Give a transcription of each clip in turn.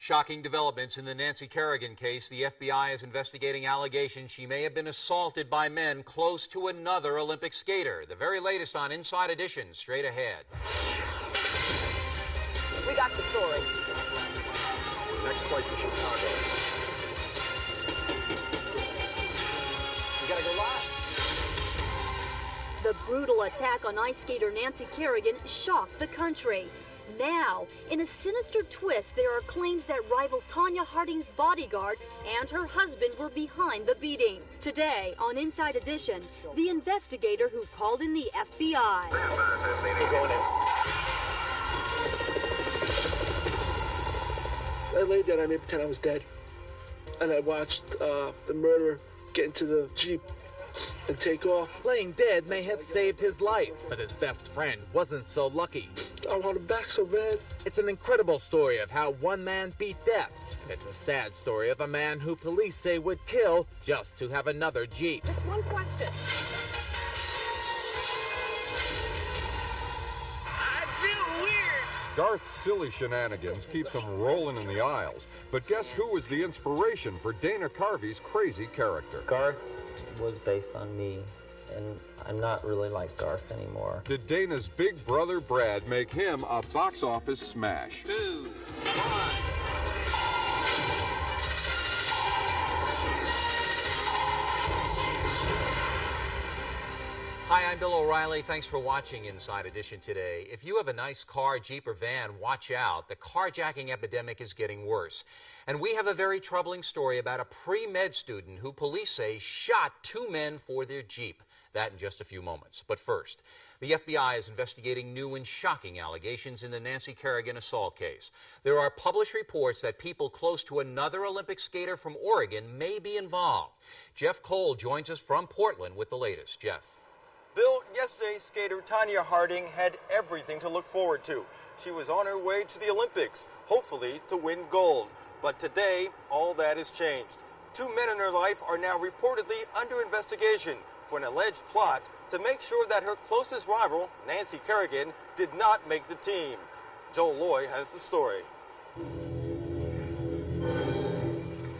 Shocking developments in the Nancy Kerrigan case. The FBI is investigating allegations she may have been assaulted by men close to another Olympic skater. The very latest on Inside Edition, straight ahead. We got the story. Next flight to Chicago. We gotta go live. The brutal attack on ice skater Nancy Kerrigan shocked the country. Now, in a sinister twist, there are claims that rival Tonya Harding's bodyguard and her husband were behind the beating. Today, on Inside Edition, the investigator who called in the FBI. We're going in. I laid down, I made pretend I was dead. And I watched the murderer get into the Jeep and take off. Playing dead may have saved his life, but his best friend wasn't so lucky. I want him back so bad. It's an incredible story of how one man beat death. It's a sad story of a man who police say would kill just to have another Jeep. Just one question. I feel weird. Garth's silly shenanigans keeps him rolling in the aisles. But guess who was the inspiration for Dana Carvey's crazy character? Garth was based on me, and I'm not really like Garth anymore. Did Dana's big brother Brad make him a box office smash? 2, 1. Hi, I'm Bill O'Reilly. Thanks for watching Inside Edition today. If you have a nice car, Jeep, or van, watch out. The carjacking epidemic is getting worse. And we have a very troubling story about a pre-med student who police say shot 2 men for their Jeep. That in just a few moments. But first, the FBI is investigating new and shocking allegations in the Nancy Kerrigan assault case. There are published reports that people close to another Olympic skater from Oregon may be involved. Jeff Cole joins us from Portland with the latest. Jeff. Bill, yesterday skater Tonya Harding had everything to look forward to. She was on her way to the Olympics, hopefully to win gold. But today, all that has changed. 2 men in her life are now reportedly under investigation for an alleged plot to make sure that her closest rival, Nancy Kerrigan, did not make the team. Joel Loy has the story.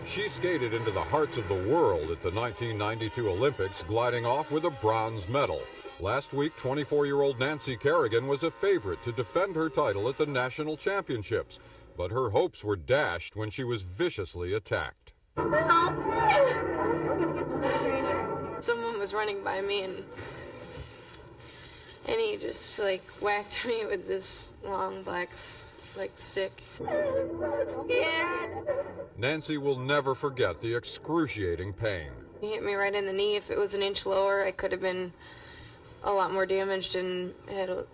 She skated into the hearts of the world at the 1992 Olympics, gliding off with a bronze medal. Last week, 24-year-old Nancy Kerrigan was a favorite to defend her title at the national championships, but her hopes were dashed when she was viciously attacked. Someone was running by me and he just whacked me with this long black stick. Nancy will never forget the excruciating pain. He hit me right in the knee. If it was an inch lower, I could have been a lot more damaged and had a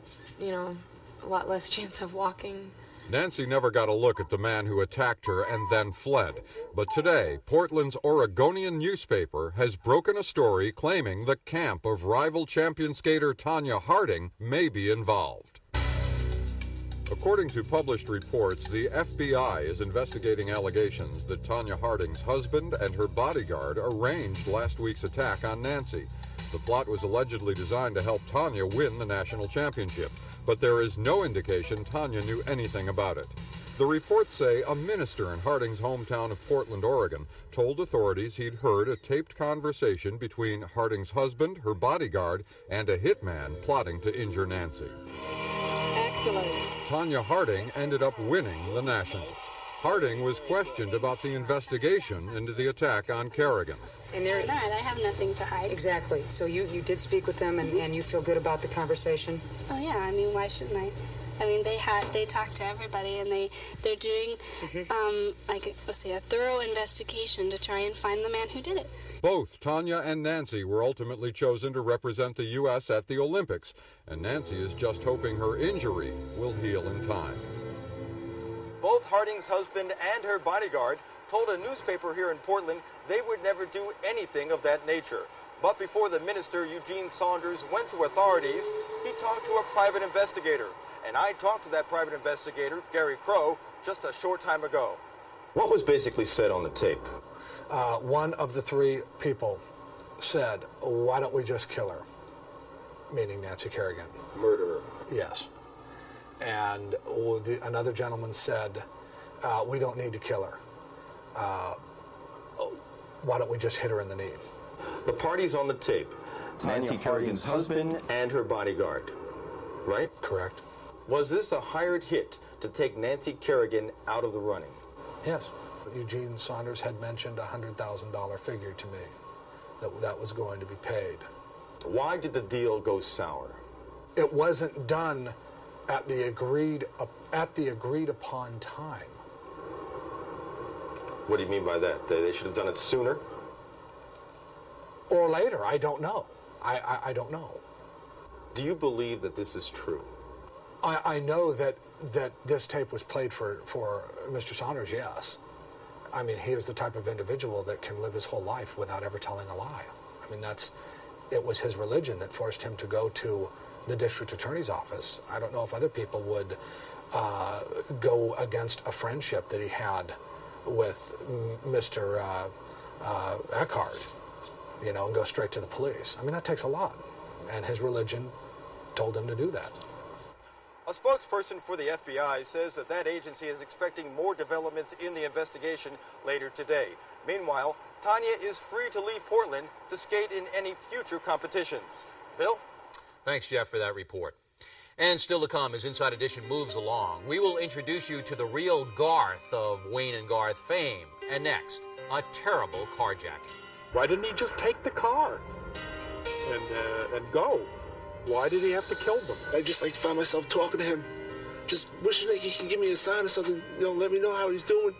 lot less chance of walking. Nancy never got a look at the man who attacked her and then fled. But today, Portland's Oregonian newspaper has broken a story claiming the camp of rival champion skater Tonya Harding may be involved. According to published reports, the FBI is investigating allegations that Tonya Harding's husband and her bodyguard arranged last week's attack on Nancy. The plot was allegedly designed to help Tonya win the national championship, but there is no indication Tonya knew anything about it. The reports say a minister in Harding's hometown of Portland, Oregon, told authorities he'd heard a taped conversation between Harding's husband, her bodyguard, and a hitman plotting to injure Nancy. Excellent. Tonya Harding ended up winning the Nationals. Harding was questioned about the investigation into the attack on Kerrigan. And they're not. I have nothing to hide. Exactly. So you did speak with them, and you feel good about the conversation? Oh yeah. I mean, why shouldn't I? I mean, they talked to everybody, and they're doing a thorough investigation to try and find the man who did it. Both Tonya and Nancy were ultimately chosen to represent the U.S. at the Olympics, and Nancy is just hoping her injury will heal in time. Both Harding's husband and her bodyguard told a newspaper here in Portland they would never do anything of that nature. But before the minister, Eugene Saunders, went to authorities, he talked to a private investigator. And I talked to that private investigator, Gary Crow, just a short time ago. What was basically said on the tape? One of the 3 people said, why don't we just kill her? Meaning Nancy Kerrigan. Murderer. Yes. And another gentleman said, we don't need to kill her. Why don't we just hit her in the knee? The party's on the tape. Nancy Kerrigan's husband and her bodyguard, right? Correct. Was this a hired hit to take Nancy Kerrigan out of the running? Yes. Eugene Saunders had mentioned a $100,000 figure to me that was going to be paid. Why did the deal go sour? It wasn't done at the agreed upon time. What do you mean by that? They should have done it sooner? Or later, I don't know. I don't know. Do you believe that this is true? I know that this tape was played for Mr. Saunders, yes. I mean, he is the type of individual that can live his whole life without ever telling a lie. I mean, it was his religion that forced him to go to the district attorney's office. I don't know if other people would go against a friendship that he had with Mr. Eckhart, and go straight to the police. I mean, that takes a lot, and his religion told him to do that. A spokesperson for the FBI says that agency is expecting more developments in the investigation later today. Meanwhile, Tanya is free to leave Portland to skate in any future competitions. Bill? Thanks, Jeff, for that report. And still to come as Inside Edition moves along, we will introduce you to the real Garth of Wayne and Garth fame. And next, a terrible carjacking. Why didn't he just take the car and go? Why did he have to kill them? I just find myself talking to him, just wishing that he could give me a sign or something, let me know how he's doing.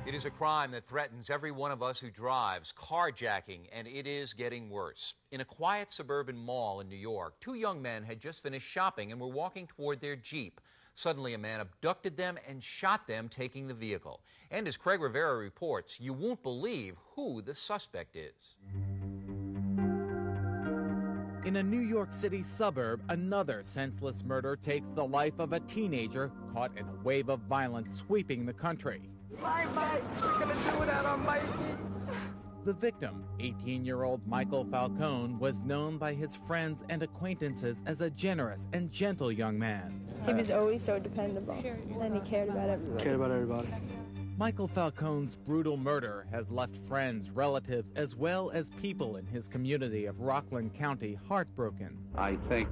It is a crime that threatens every one of us who drives, carjacking, and it is getting worse. In a quiet suburban mall in New York, two young men had just finished shopping and were walking toward their Jeep. Suddenly, a man abducted them and shot them, taking the vehicle. And as Craig Rivera reports, you won't believe who the suspect is. In a New York City suburb, another senseless murder takes the life of a teenager caught in a wave of violence sweeping the country. Bye, Mike. We're gonna do it out on Mikey. The victim, 18-year-old Michael Falcone, was known by his friends and acquaintances as a generous and gentle young man. He was always so dependable, and he cared about everybody. Michael Falcone's brutal murder has left friends, relatives, as well as people in his community of Rockland County heartbroken. I think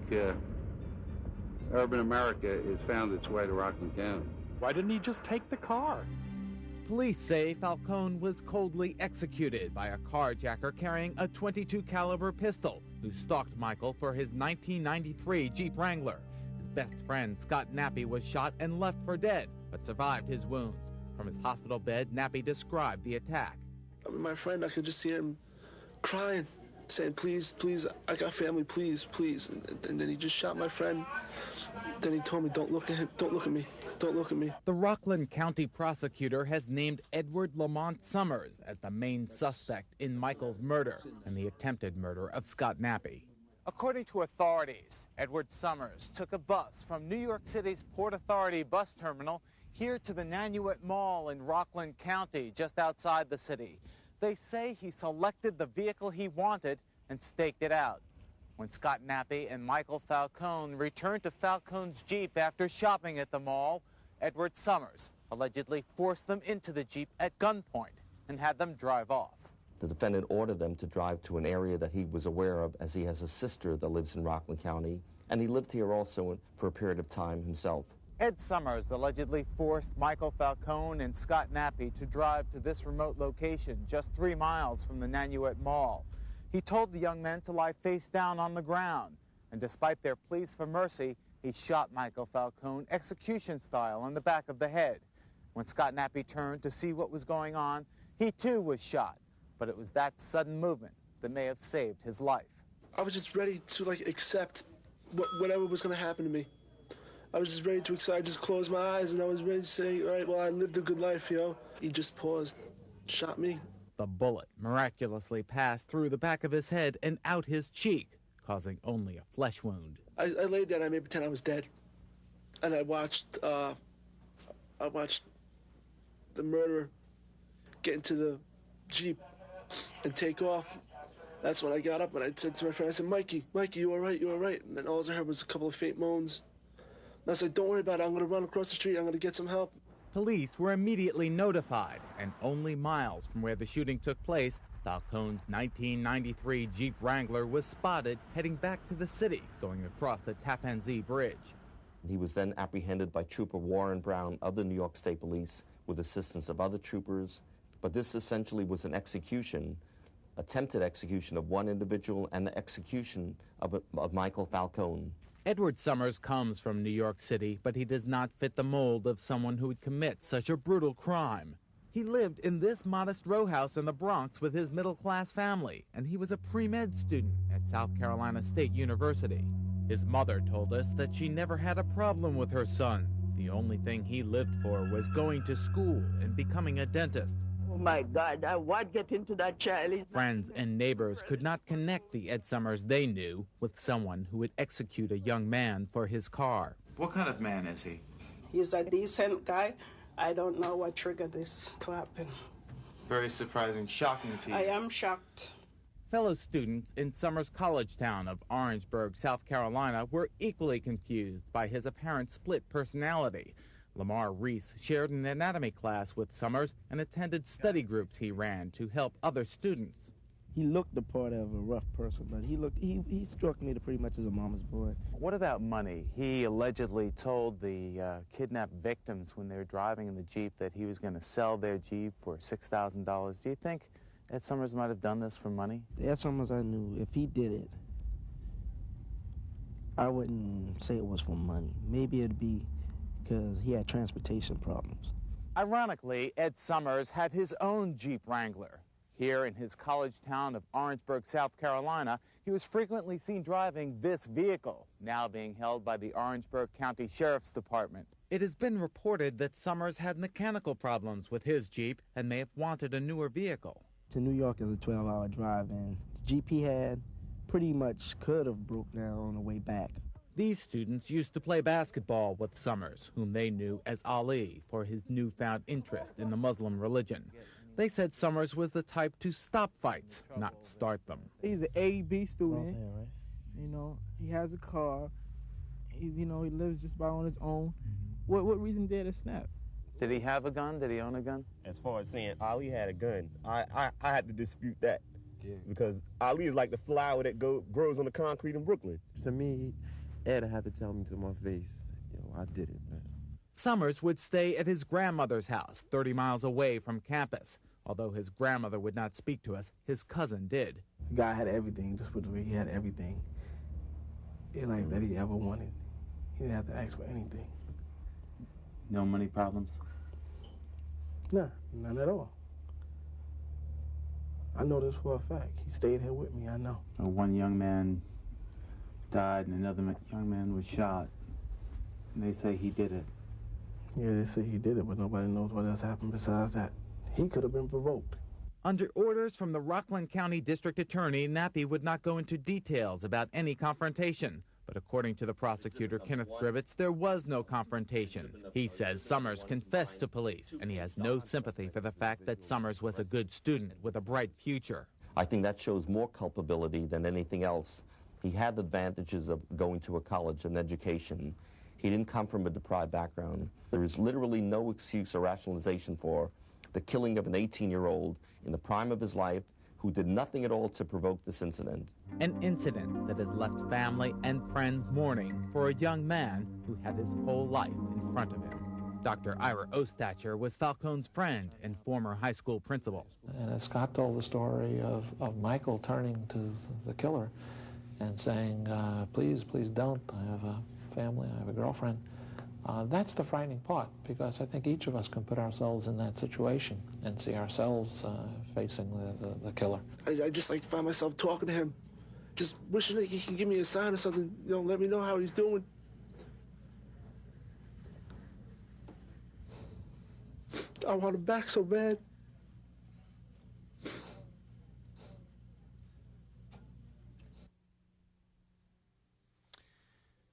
urban America has found its way to Rockland County. Why didn't he just take the car? Police say Falcone was coldly executed by a carjacker carrying a .22 caliber pistol who stalked Michael for his 1993 Jeep Wrangler. His best friend, Scott Nappy, was shot and left for dead, but survived his wounds. From his hospital bed, Nappy described the attack. My friend, I could just see him crying, saying, please, please, I got family, please, please. And then he just shot my friend. Then he told me, don't look at him, don't look at me, don't look at me. The Rockland County prosecutor has named Edward Lamont Summers as the main suspect in Michael's murder and the attempted murder of Scott Nappy. According to authorities, Edward Summers took a bus from New York City's Port Authority bus terminal here to the Nanuet Mall in Rockland County, just outside the city. They say he selected the vehicle he wanted and staked it out. When Scott Nappy and Michael Falcone returned to Falcone's Jeep after shopping at the mall, Edward Summers allegedly forced them into the Jeep at gunpoint and had them drive off. The defendant ordered them to drive to an area that he was aware of, as he has a sister that lives in Rockland County, and he lived here also for a period of time himself. Ed Summers allegedly forced Michael Falcone and Scott Nappy to drive to this remote location just 3 miles from the Nanuet Mall. He told the young men to lie face down on the ground, and despite their pleas for mercy, he shot Michael Falcone execution style in the back of the head. When Scott Nappy turned to see what was going on, he too was shot, but it was that sudden movement that may have saved his life. I was just ready to accept whatever was going to happen to me. I was just ready to accept. I just closed my eyes and I was ready to say, all right, well, I lived a good life, you know. He just paused, shot me. The bullet miraculously passed through the back of his head and out his cheek, causing only a flesh wound. I laid there and I made pretend I was dead. And I watched the murderer get into the Jeep and take off. That's when I got up and I said to my friend, I said, Mikey, you all right, you all right? And then all I heard was a couple of faint moans. And I said, don't worry about it, I'm gonna run across the street, I'm gonna get some help. Police were immediately notified, and only miles from where the shooting took place, Falcone's 1993 Jeep Wrangler was spotted heading back to the city, going across the Tappan Zee Bridge. He was then apprehended by Trooper Warren Brown of the New York State Police with assistance of other troopers. But this essentially was an execution, attempted execution of one individual and the execution of Michael Falcone. Edward Summers comes from New York City, but he does not fit the mold of someone who would commit such a brutal crime. He lived in this modest row house in the Bronx with his middle-class family, and he was a pre-med student at South Carolina State University. His mother told us that she never had a problem with her son. The only thing he lived for was going to school and becoming a dentist. Oh my God, what get into that child? Friends and neighbors could not connect the Ed Summers they knew with someone who would execute a young man for his car. What kind of man is he? He's a decent guy. I don't know what triggered this to happen. Very surprising, shocking to you. I am shocked. Fellow students in Summers' college town of Orangeburg, South Carolina, were equally confused by his apparent split personality. Lamar Reese shared an anatomy class with Summers and attended study groups he ran to help other students. He looked the part of a rough person, but he struck me pretty much as a mama's boy. What about money? He allegedly told the kidnapped victims when they were driving in the Jeep that he was going to sell their Jeep for $6,000. Do you think Ed Summers might have done this for money? Ed Summers, I knew if he did it, I wouldn't say it was for money. Maybe it'd be because he had transportation problems. Ironically, Ed Summers had his own Jeep Wrangler. Here in his college town of Orangeburg, South Carolina, he was frequently seen driving this vehicle, now being held by the Orangeburg County Sheriff's Department. It has been reported that Summers had mechanical problems with his Jeep and may have wanted a newer vehicle. To New York is a 12-hour drive, and the Jeep he had pretty much could have broke down on the way back. These students used to play basketball with Summers, whom they knew as Ali, for his newfound interest in the Muslim religion. They said Summers was the type to stop fights, not start them. He's an AEB student. You know, he has a car. He lives just about on his own. What reason did it snap? Did he have a gun? Did he own a gun? As far as saying Ali had a gun, I had to dispute that. Yeah. Because Ali is like the flower that grows on the concrete in Brooklyn. To me, Ed had to tell me to my face, I did it, man. Summers would stay at his grandmother's house, 30 miles away from campus. Although his grandmother would not speak to us, his cousin did. The guy had everything, just put it away. He had everything in life that he ever wanted. He didn't have to ask for anything. No money problems? No, none at all. I know this for a fact. He stayed here with me, I know. One young man died and another young man was shot. And they say he did it. Yeah, they say he did it, but nobody knows what else happened besides that. He could have been provoked. Under orders from the Rockland County District Attorney, Nappy would not go into details about any confrontation. But according to the prosecutor, Kenneth Grivitz, there was no confrontation. He says Summers confessed to police, and he has no sympathy for the fact that Summers was a good student with a bright future. I think that shows more culpability than anything else. He had the advantages of going to a college and education. He didn't come from a deprived background. There is literally no excuse or rationalization for the killing of an 18-year-old in the prime of his life who did nothing at all to provoke this incident. An incident that has left family and friends mourning for a young man who had his whole life in front of him. Dr. Ira Ostacher was Falcone's friend and former high school principal. And as Scott told the story of Michael turning to the killer and saying, please, please don't, I have a family, I have a girlfriend. That's the frightening part, because I think each of us can put ourselves in that situation and see ourselves facing the killer. I just like find myself talking to him, just wishing that he could give me a sign or something, let me know how he's doing. I want him back so bad.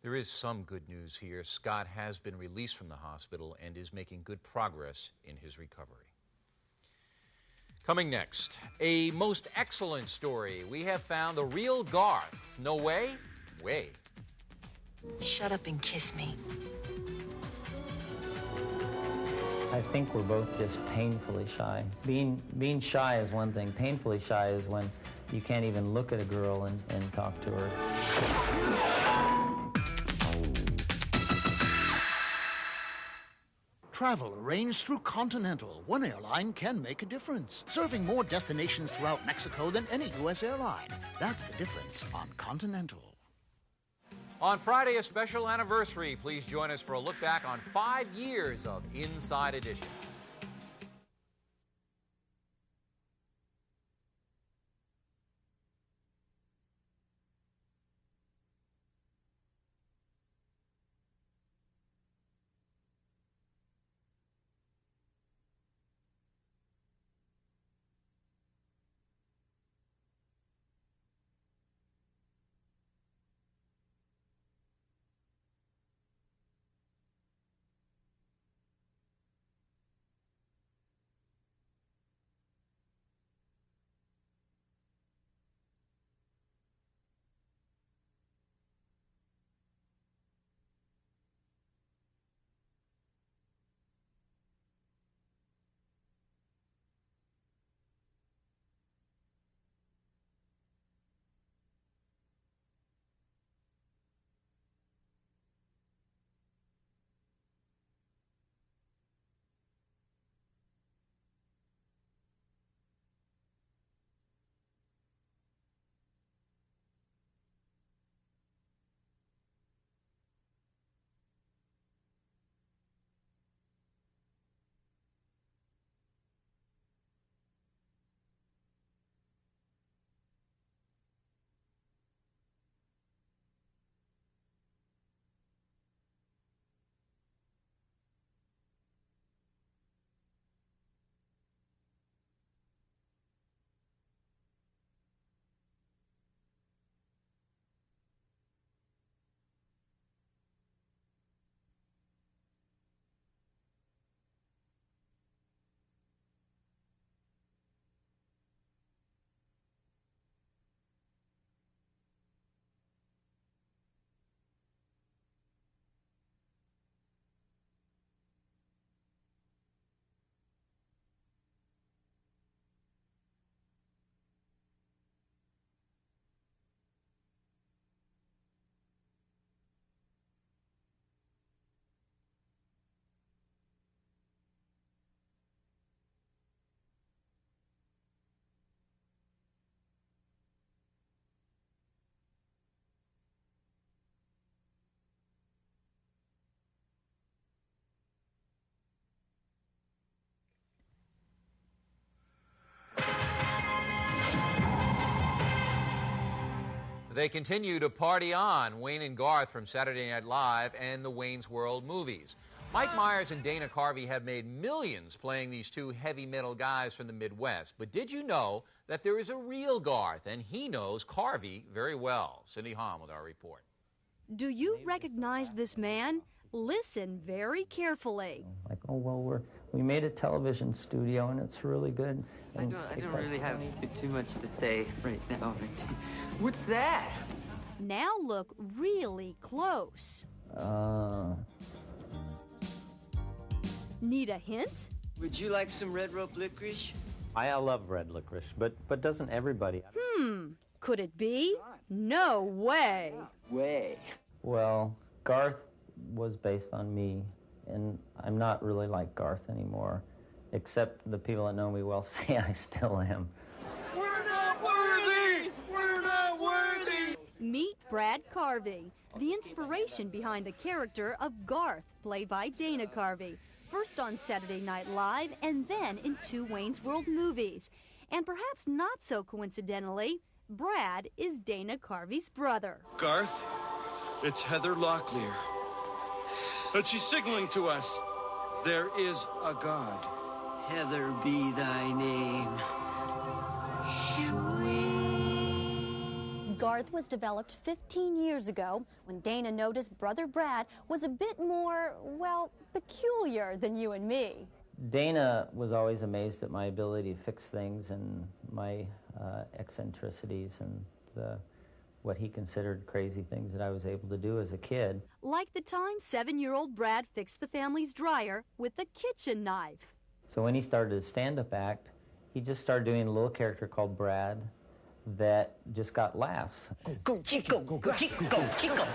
There is some good news here. Scott has been released from the hospital and is making good progress in his recovery. Coming next, a most excellent story. We have found the real Garth. No way? Way. Shut up and kiss me. I think we're both just painfully shy. Being shy is one thing. Painfully shy is when you can't even look at a girl and talk to her. Travel arranged through Continental. One airline can make a difference, serving more destinations throughout Mexico than any U.S. airline. That's the difference on Continental. On Friday, a special anniversary. Please join us for a look back on 5 years of Inside Edition. They continue to party on. Wayne and Garth from Saturday Night Live and the Wayne's World movies. Mike Myers and Dana Carvey have made millions playing these two heavy metal guys from the Midwest. But did you know that there is a real Garth, and he knows Carvey very well? Cindy Hahn with our report. Do you recognize this man? Listen very carefully. Like, oh, well, we made a television studio, and it's really good. I don't really have too much to say right now. What's that? Now look really close. Need a hint? Would you like some red rope licorice? I love red licorice, but doesn't everybody? Could it be? No way. Way. Well, Garth was based on me, and I'm not really like Garth anymore, except the people that know me well say I still am. We're not worthy! We're not worthy! Meet Brad Carvey, the inspiration behind the character of Garth, played by Dana Carvey, first on Saturday Night Live and then in 2 Wayne's World movies. And perhaps not so coincidentally, Brad is Dana Carvey's brother. Garth, it's Heather Locklear. And she's signaling to us. There is a God. Heather be thy name. Garth was developed 15 years ago when Dana noticed brother Brad was a bit more, well, peculiar than you and me. Dana was always amazed at my ability to fix things and my eccentricities and what he considered crazy things that I was able to do as a kid. Like the time 7-year-old Brad fixed the family's dryer with a kitchen knife. So when he started his stand-up act, he just started doing a little character called Brad that just got laughs. Go Chico, go Chico, go Chico.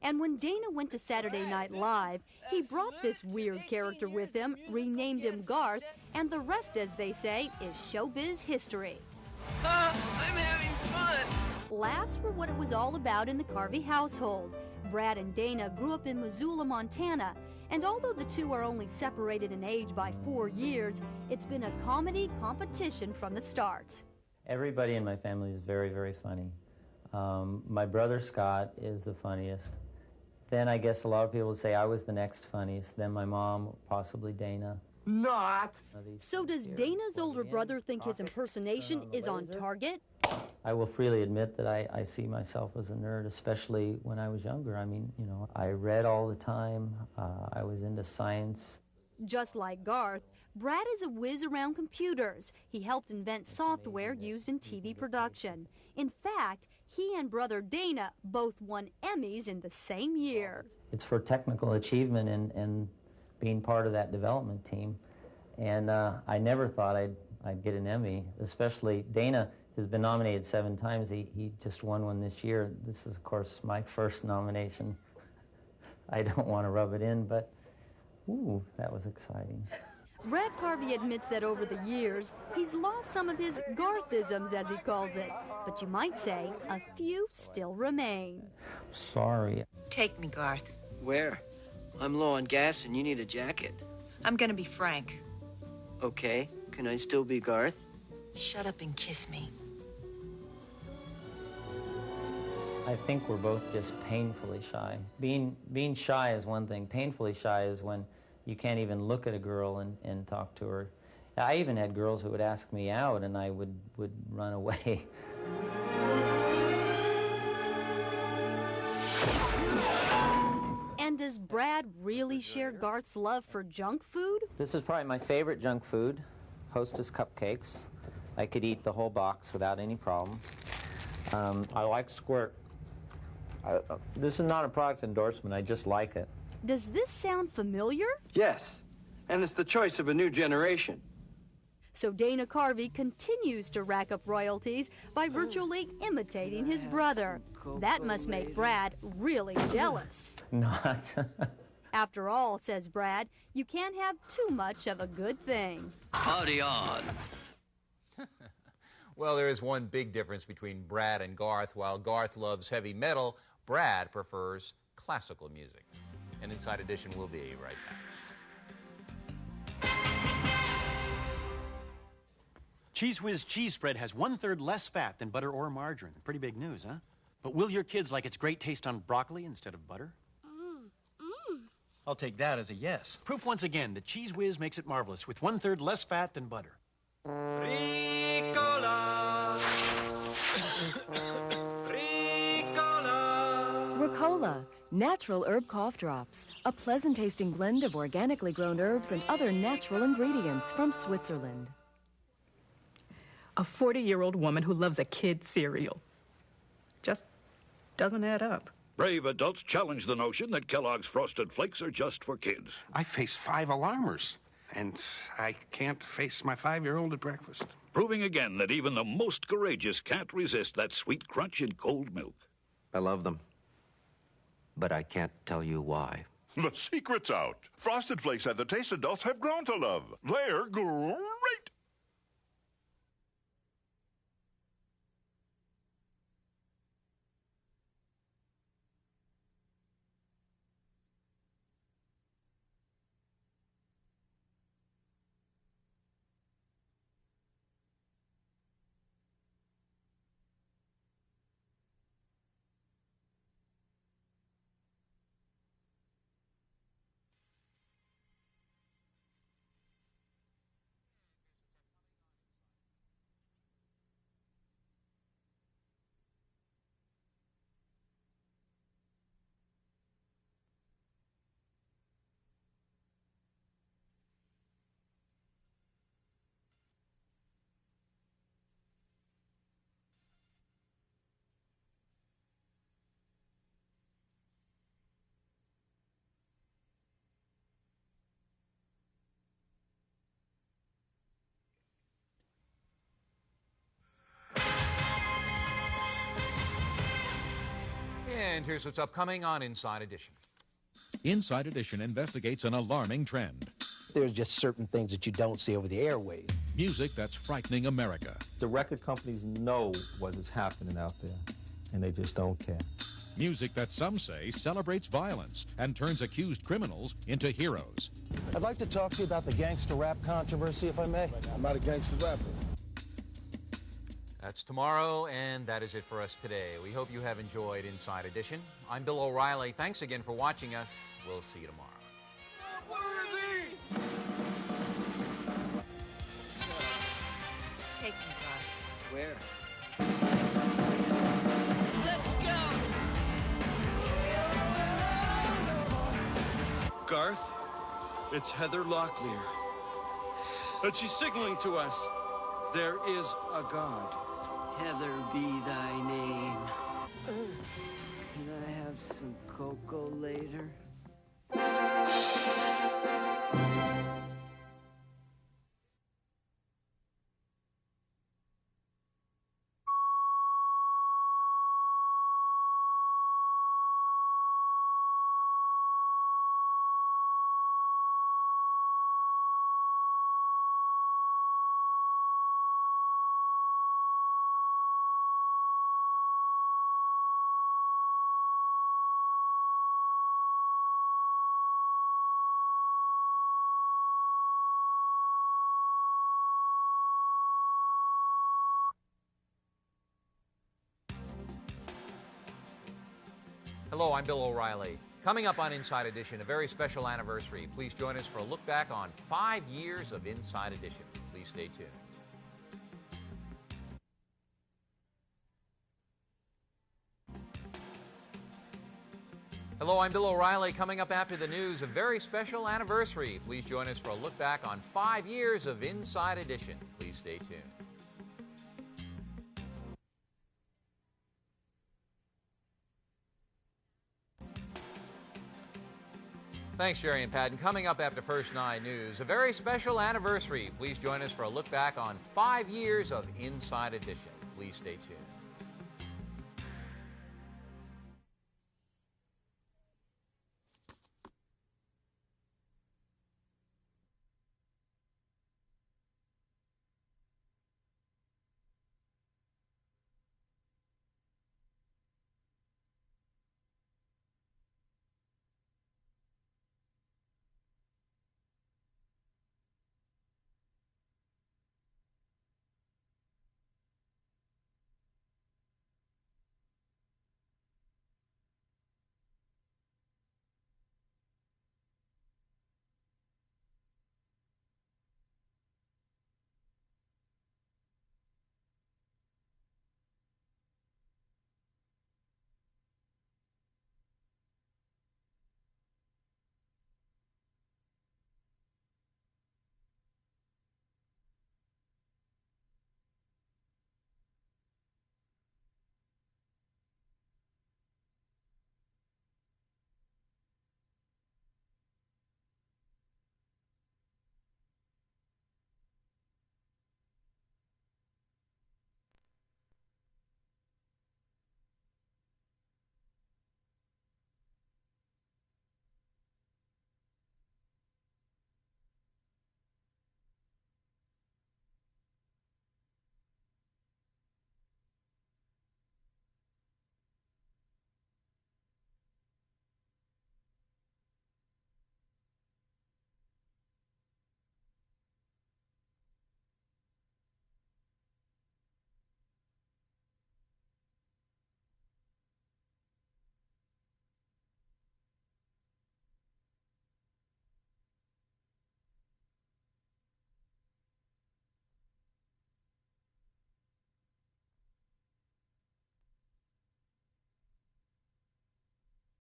And when Dana went to Saturday Night Live, he brought this weird character with him, renamed him Garth, and the rest, as they say, is showbiz history. I'm having fun. Laughs were what it was all about in the Carvey household. Brad and Dana grew up in Missoula, Montana, and although the two are only separated in age by 4 years, it's been a comedy competition from the start. Everybody in my family is very, very funny. My brother Scott is the funniest. Then I guess a lot of people would say I was the next funniest. Then my mom, possibly Dana. Not. So does Dana's older brother think his impersonation is on target? I will freely admit that I see myself as a nerd, especially when I was younger. I mean, you know, I read all the time. I was into science. Just like Garth, Brad is a whiz around computers. He helped invent software used in TV production. In fact, he and brother Dana both won Emmys in the same year. It's for technical achievement and being part of that development team. And I never thought I'd get an Emmy, especially Dana has been nominated 7 times. He just won one this year. This is, of course, my first nomination. I don't want to rub it in, but ooh, that was exciting. Brad Carvey admits that over the years, he's lost some of his Garthisms, as he calls it. But you might say a few still remain. Sorry. Take me, Garth. Where? I'm low on gas and you need a jacket. I'm gonna be frank. Okay, can I still be Garth? Shut up and kiss me. I think we're both just painfully shy. Being shy is one thing. Painfully shy is when you can't even look at a girl and talk to her. I even had girls who would ask me out and I would run away. And does Brad really share Garth's love for junk food? This is probably my favorite junk food, Hostess cupcakes. I could eat the whole box without any problem. I like Squirt. This is not a product endorsement, I just like it. Does this sound familiar? Yes, and it's the choice of a new generation. So Dana Carvey continues to rack up royalties by virtually imitating his brother. That must make Brad really jealous. Not. After all, says Brad, you can't have too much of a good thing. Party on. Well, there is one big difference between Brad and Garth. While Garth loves heavy metal, Brad prefers classical music. And Inside Edition will be right back. Cheese Whiz cheese spread has 1/3 less fat than butter or margarine. Pretty big news, huh? But will your kids like its great taste on broccoli instead of butter? I'll take that as a yes. Proof once again that Cheese Whiz makes it marvelous with 1/3 less fat than butter. Ricola. Ricola. Ricola, natural herb cough drops. A pleasant-tasting blend of organically grown herbs and other natural ingredients from Switzerland. A 40-year-old woman who loves a kid cereal. Just doesn't add up. Brave adults challenge the notion that Kellogg's Frosted Flakes are just for kids. I face 5 alarmers, and I can't face my 5-year-old at breakfast. Proving again that even the most courageous can't resist that sweet crunch in cold milk. I love them, but I can't tell you why. The secret's out. Frosted Flakes have the taste adults have grown to love. They're great. And here's what's upcoming on Inside Edition. Inside Edition investigates an alarming trend. There's just certain things that you don't see over the airwaves. Music that's frightening America. The record companies know what is happening out there, and they just don't care. Music that some say celebrates violence and turns accused criminals into heroes. I'd like to talk to you about the gangster rap controversy, if I may. I'm not a gangster rapper. That's tomorrow, and that is it for us today. We hope you have enjoyed Inside Edition. I'm Bill O'Reilly. Thanks again for watching us. We'll see you tomorrow. Take me, Garth. Where? Let's go! Garth, it's Heather Locklear. And she's signaling to us. There is a God. Heather be thy name. Can I have some cocoa later? Hello, I'm Bill O'Reilly. Coming up on Inside Edition, a very special anniversary. Please join us for a look back on 5 years of Inside Edition. Please stay tuned. Hello, I'm Bill O'Reilly. Coming up after the news, a very special anniversary. Please join us for a look back on 5 years of Inside Edition. Please stay tuned. Thanks, Jerry and Patton. Coming up after First 9 News, a very special anniversary. Please join us for a look back on 5 years of Inside Edition. Please stay tuned.